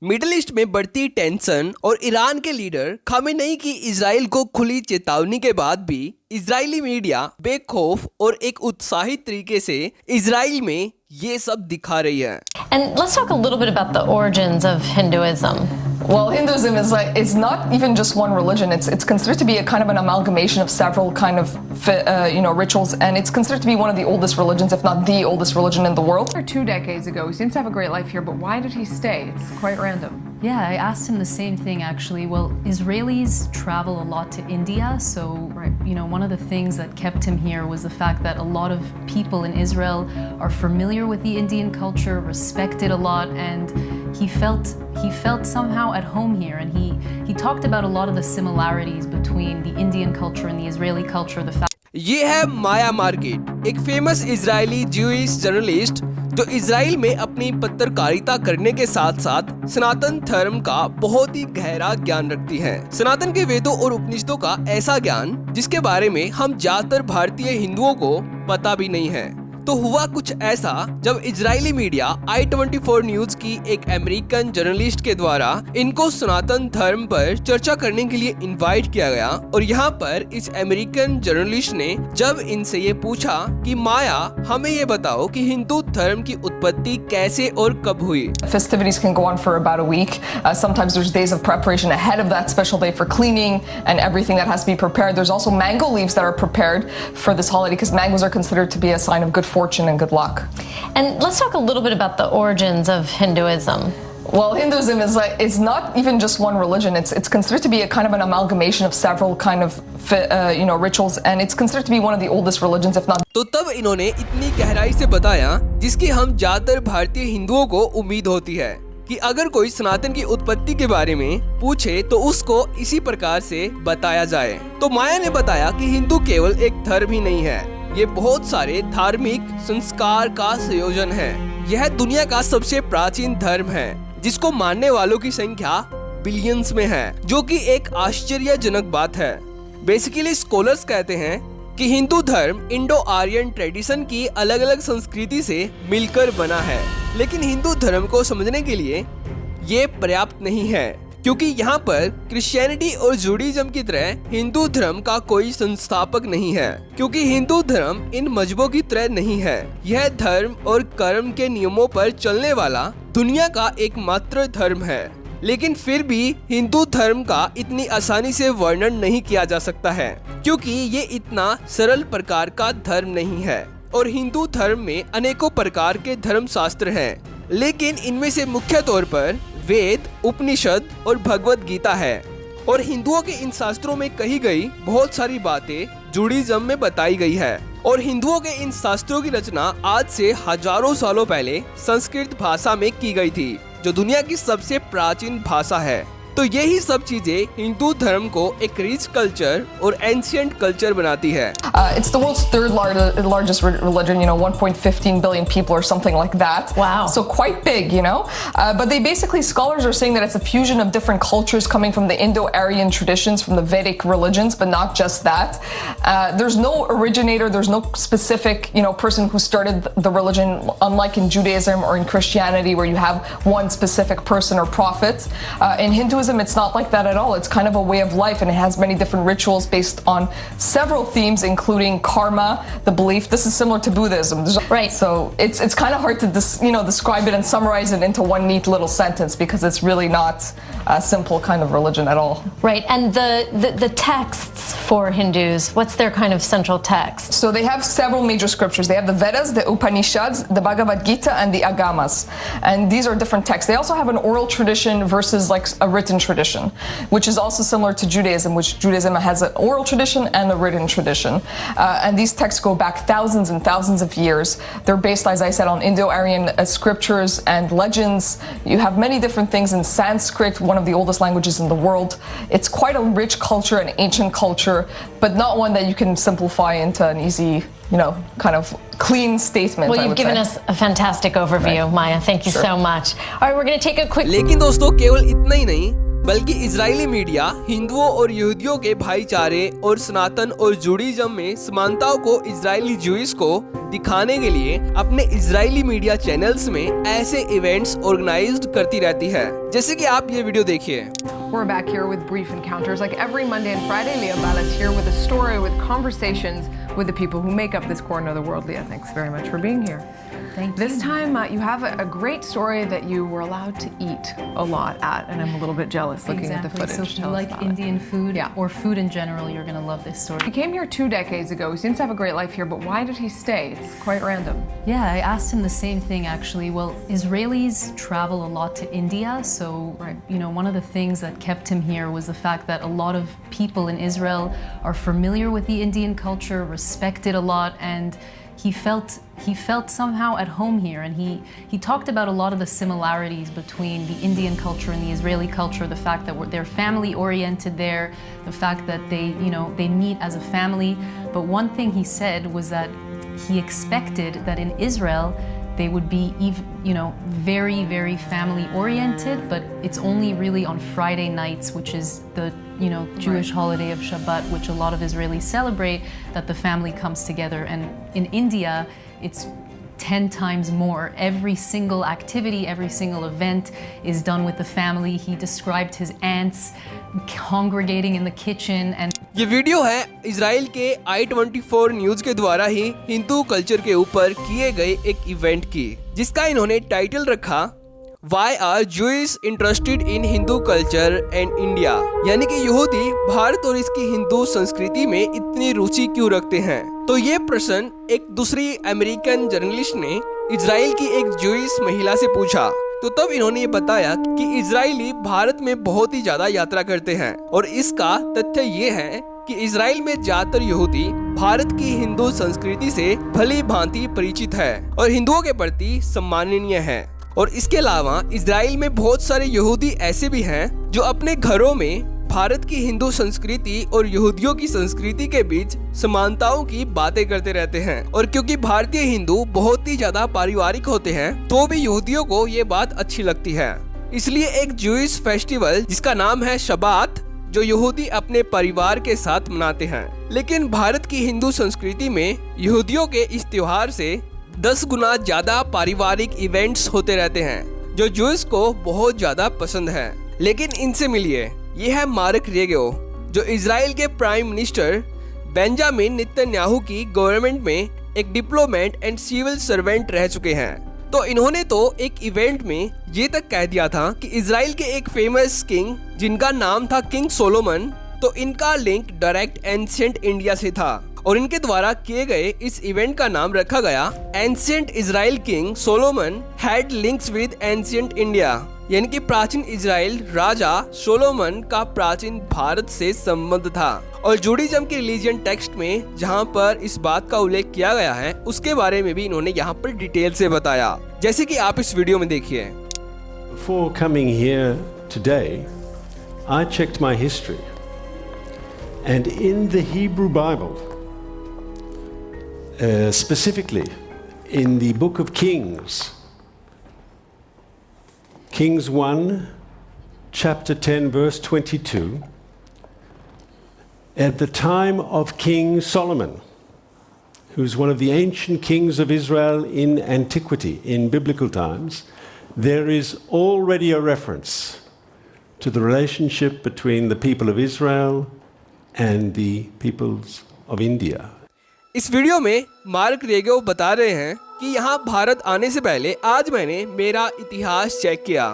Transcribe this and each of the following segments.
Middle east में बढ़ती tension और ईरान के लीडर खामेनेई की इजराइल को खुली चेतावनी के बाद भी इजरायली मीडिया बेखौफ और एक उत्साहित तरीके से इजराइल में ये सब दिखा रही है। And let's talk a little bit about the origins of Hinduism. Well, Hinduism is it's not even just one religion. It's considered to be a kind of an amalgamation of several kind of rituals, and it's considered to be one of the oldest religions, if not the oldest religion in the world. 2 decades ago, he seems to have a great life here, but why did he stay? It's quite random. Yeah, I asked him the same thing actually. Well, Israelis travel a lot to India, so one of the things that kept him here was the fact that a lot of people in Israel are familiar with the Indian culture, respect it a lot, and he felt somehow at home here, and he talked about a lot of the similarities between the Indian culture and the Israeli culture. The fact ये है माया market, एक famous Israeli Jewish journalist जो Israel में अपनी पत्रकारिता करने के साथ साथ सनातन धर्म का बहुत ही गहरा ज्ञान रखती है। सनातन के वेदों और उपनिषदों का ऐसा ज्ञान जिसके बारे में हम ज्यादातर भारतीय हिंदुओं को पता भी नहीं है। तो हुआ कुछ ऐसा जब इजरायली मीडिया i24 न्यूज की एक अमेरिकन जर्नलिस्ट के द्वारा इनको सनातन धर्म पर चर्चा करने के लिए इनवाइट किया गया, और यहाँ पर इस अमेरिकन जर्नलिस्ट ने जब इनसे ये पूछा कि माया हमें ये बताओ कि हिंदू धर्म की उत्पत्ति कैसे और कब हुई। Festivities can go on for about a week. Sometimes there's days of preparation ahead of that special day for cleaning and everything that has to be prepared. There's also mango leaves that are prepared for this holiday because mangoes are considered to be a sign of good fortune and good luck. And let's talk a little bit about the origins of Hinduism. Well, Hinduism is it's not even just one religion. It's considered to be a kind of an amalgamation of several kind of rituals, and it's considered to be one of the oldest religions, if not. तो तब इन्होंने इतनी गहराई से बताया जिसकी हम ज्यादातर भारतीय हिंदुओं को उम्मीद होती है कि अगर कोई सनातन की उत्पत्ति के बारे में पूछे तो उसको इसी प्रकार से बताया जाए। तो माया ने बताया कि हिंदू केवल एक धर्म ही नहीं है, ये बहुत सारे धार्मिक संस्कार का संयोजन है। यह दुनिया का सबसे प्राचीन धर्म है जिसको मानने वालों की संख्या बिलियंस में है, जो कि एक आश्चर्यजनक बात है। बेसिकली स्कॉलर्स कहते हैं कि हिंदू धर्म इंडो आर्यन ट्रेडिशन की अलग अलग संस्कृति से मिलकर बना है, लेकिन हिंदू धर्म को समझने के लिए ये पर्याप्त नहीं है क्योंकि यहाँ पर क्रिश्चियनिटी और जूडाइज्म की तरह हिंदू धर्म का कोई संस्थापक नहीं है, क्योंकि हिंदू धर्म इन मजहबों की तरह नहीं है। यह धर्म और कर्म के नियमों पर चलने वाला दुनिया का एकमात्र धर्म है, लेकिन फिर भी हिंदू धर्म का इतनी आसानी से वर्णन नहीं किया जा सकता है क्योंकि ये इतना सरल प्रकार का धर्म नहीं है। और हिंदू धर्म में अनेकों प्रकार के धर्म शास्त्र हैं, लेकिन इनमें से मुख्य तौर पर वेद, उपनिषद और भगवत गीता है। और हिंदुओं के इन शास्त्रों में कही गई बहुत सारी बातें जूडाइज्म में बताई गई है। और हिंदुओं के इन शास्त्रों की रचना आज से हजारों सालों पहले संस्कृत भाषा में की गई थी, जो दुनिया की सबसे प्राचीन भाषा है। तो यही सब चीजें हिंदू धर्म को एक रिच कल्चर और एंशिएंट कल्चर बनाती है। It's the world's third largest religion, 1.15 billion people or something like that. Wow. So quite big, But they basically, scholars are saying that it's a fusion of different cultures coming from the Indo-Aryan traditions, from the Vedic religions, but not just that. There's no originator, there's no specific, person who started the religion, unlike in Judaism or in Christianity where you have one specific person or prophet. In Hinduism, it's not like that at all. It's kind of a way of life, and it has many different rituals based on several themes, including karma, the belief. This is similar to Buddhism. Right. So it's kind of hard to describe it and summarize it into one neat little sentence because it's really not a simple kind of religion at all. Right. And the texts for Hindus, what's their kind of central text? So they have several major scriptures. They have the Vedas, the Upanishads, the Bhagavad Gita, and the Agamas. And these are different texts. They also have an oral tradition versus like a written tradition, which is also similar to Judaism, which Judaism has an oral tradition and a written tradition. And these texts go back thousands and thousands of years. They're based, as I said, on Indo-Aryan scriptures and legends. You have many different things in Sanskrit, one of the oldest languages in the world. It's quite a rich culture, an ancient culture, but not one that you can simplify into an easy, kind of clean statement. Well, you've given us a fantastic overview, right. Maya. Thank you so much. All right, we're going to take a quick... लेकिन दोस्तों केवल इतना ही नहीं, बल्कि Israeli media हिंदुओं और यहूदियों के भाईचारे और सनातन और जूडाइज्म में समानताओं को इजरायली ज्यूइश को दिखाने के लिए अपने इजरायली मीडिया चैनल्स में ऐसे इवेंट्स ऑर्गेनाइज्ड करती रहती है, जैसे कि आप ये वीडियो देखिए। We're back here with Brief Encounters. Like every Monday and Friday, Leah Bal is here with a story, with conversations with the people who make up this corner of the world. Leah, thanks very much for being here. Thank you. This time, you have a great story that you were allowed to eat a lot at, and I'm a little bit jealous looking at the footage. So if you Tell us like about it. Indian food Yeah. or food in general, you're going to love this story. He came here 2 decades ago. He seems to have a great life here, but why did he stay? It's quite random. Yeah, I asked him the same thing actually. Well, Israelis travel a lot to India, so you know, one of the things that kept him here was the fact that a lot of people in Israel are familiar with the Indian culture, respect it a lot, and he felt somehow at home here, and he talked about a lot of the similarities between the Indian culture and the Israeli culture, the fact that they're family oriented there, the fact that they meet as a family. But one thing he said was that he expected that in Israel they would be very, very family oriented, but it's only really on Friday nights, which is the Jewish holiday of Shabbat, which a lot of Israelis celebrate, that the family comes together. And in India, it's 10 times more. Every single activity, every single event is done with the family. He described his aunts congregating in the kitchen and ये video है Israel के i24 news के द्वारा ही Hindu culture के ऊपर किए गए एक इवेंट की, जिसका इन्होंने टाइटल रखा Why are Jews interested in Hindu culture and India? यानी कि यहूदी भारत और इसकी हिंदू संस्कृति में इतनी रुचि क्यों रखते हैं। तो ये प्रश्न एक दूसरी अमेरिकन जर्नलिस्ट ने इजराइल की एक ज्यूइश महिला से पूछा। तो तब इन्होंने ये बताया कि इजरायली भारत में बहुत ही ज्यादा यात्रा करते हैं, और इसका तथ्य ये है कि इजराइल में ज्यादातर यहूदी भारत की हिंदू संस्कृति से भली भांति परिचित है और हिंदुओं के प्रति सम्माननीय है। और इसके अलावा इजराइल में बहुत सारे यहूदी ऐसे भी हैं जो अपने घरों में भारत की हिंदू संस्कृति और यहूदियों की संस्कृति के बीच समानताओं की बातें करते रहते हैं। और क्योंकि भारतीय हिंदू बहुत ही ज्यादा पारिवारिक होते हैं, तो भी यहूदियों को ये बात अच्छी लगती है। इसलिए एक ज्यूइश फेस्टिवल जिसका नाम है शबात, जो यहूदी अपने परिवार के साथ मनाते हैं। लेकिन भारत की हिंदू संस्कृति में यहूदियों के इस त्योहार से 10 गुना ज्यादा पारिवारिक इवेंट्स होते रहते हैं, जो ज्यूइश को बहुत ज्यादा पसंद है। लेकिन इनसे मिलिए, ये है मार्क रेगो, जो इजराइल के प्राइम मिनिस्टर बेंजामिन नेतन्याहू की गवर्नमेंट में एक डिप्लोमेट एंड सिविल सर्वेंट रह चुके हैं। तो इन्होंने तो एक इवेंट में ये तक कह दिया था कि इजराइल के एक फेमस किंग जिनका नाम था किंग सोलोमन, तो इनका लिंक डायरेक्ट एंशिएंट इंडिया से था, और इनके द्वारा किए गए इस इवेंट का नाम रखा गया ancient Israel king Solomon had links with ancient India, यानी कि प्राचीन इजराइल राजा सोलोमन का प्राचीन भारत से संबंध था। और जूडिज्म के रिलीजियन टेक्स्ट में जहां पर इस बात का उल्लेख किया गया है, उसके बारे में भी इन्होंने यहाँ पर डिटेल से बताया, जैसे कि आप इस वीडियो में देखिए। Before coming here today, I checked my history, and in the Hebrew Bible, specifically in the book of Kings, Kings 1, chapter 10, verse 22, at the time of King Solomon, who's one of the ancient kings of Israel in antiquity, in biblical times, there is already a reference to the relationship between the people of Israel and the peoples of India. इस video में mark रेगो बता रहे हैं कि यहाँ भारत आने से पहले आज मैंने मेरा इतिहास चेक किया।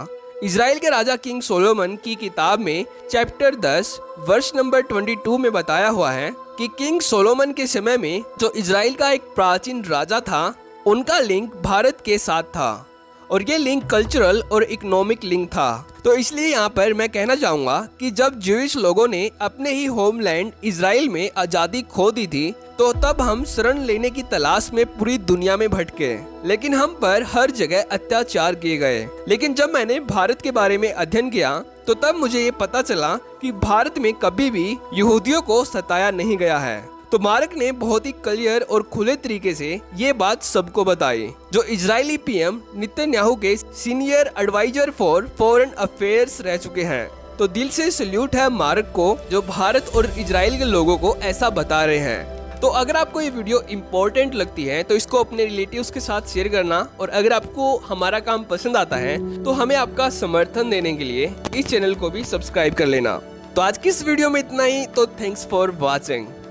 इजराइल के राजा किंग सोलोमन की किताब में चैप्टर 10 वर्ष नंबर 22 में बताया हुआ है कि किंग सोलोमन के समय में जो इजराइल का एक प्राचीन राजा था, उनका लिंक भारत के साथ था, और ये लिंक कल्चरल और इकोनॉमिक लिंक था। तो इसलिए यहाँ पर मैं कहना चाहूँगा कि जब ज्यूइश लोगों ने अपने ही होमलैंड इजराइल में आज़ादी खो दी थी, तो तब हम शरण लेने की तलाश में पूरी दुनिया में भटके, लेकिन हम पर हर जगह अत्याचार किए गए। लेकिन जब मैंने भारत के बारे में अध्ययन किया, तो तब मुझे ये पता चला कि भारत में कभी भी यहूदियों को सताया नहीं गया है। तो मार्क ने बहुत ही क्लियर और खुले तरीके से ये बात सबको बताई, जो इजरायली पीएम नेतन्याहू के senior adviser for foreign affairs रह चुके हैं। तो दिल से सल्यूट है मार्क को, जो भारत और इजराइल के लोगों को ऐसा बता रहे हैं। तो अगर आपको ये वीडियो इम्पोर्टेंट लगती है तो इसको अपने रिलेटिव्स के साथ शेयर करना, और अगर आपको हमारा काम पसंद आता है तो हमें आपका समर्थन देने के लिए इस चैनल को भी सब्सक्राइब कर लेना। तो आज की इस वीडियो में इतना ही, तो थैंक्स फॉर वॉचिंग।